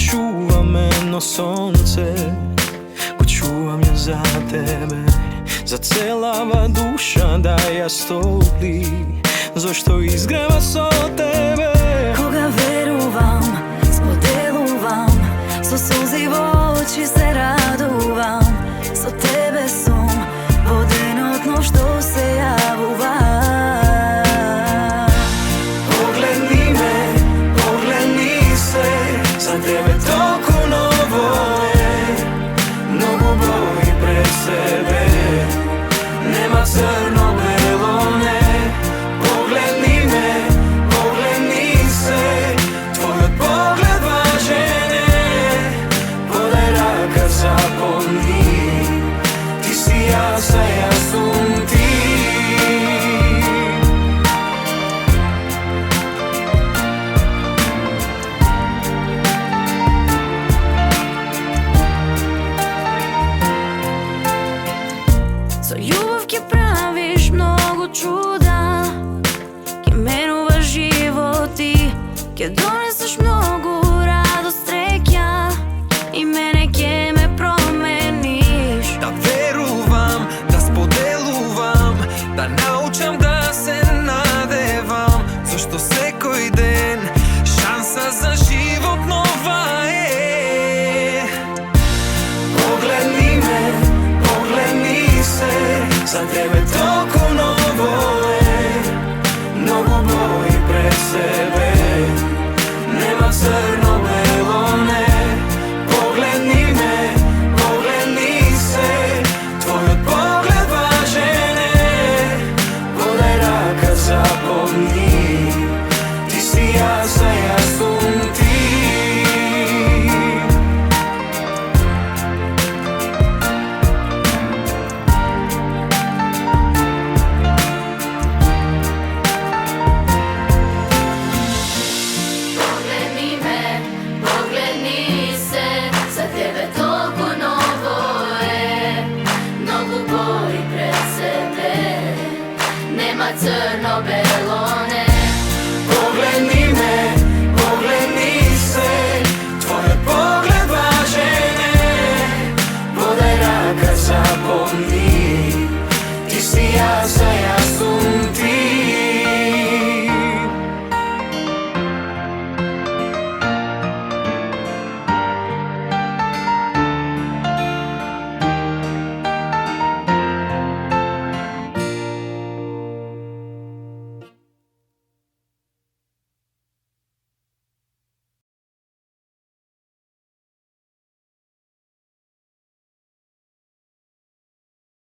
čuva me no sonce, ko čuvam je za tebe. Zacelava duša da ja stopli, zašto izgreva so tebe. Кога верувам, споделувам, со солзи во очи се радувам. Со тебе сум во денот но што се јавува. Погледни me, погледни se, za tebe толку ново е, mnogo boji pred sebe. Nema crno-belo, ne. Pogledni me, pogledni se, tvoj pogled važan je. Podaj raka, zapomni, ti si ja, sve ja sam ti. Со љубов ќе правиш многу чуда, ќе менуваш животи, ќе донесеш многу радост, среќа и мене ќе ме промениш. Да верувам, да споделувам, да научам да се надевам, зашто секој ден шанса за живот нова е. Погледни me, poglедни se, za tebe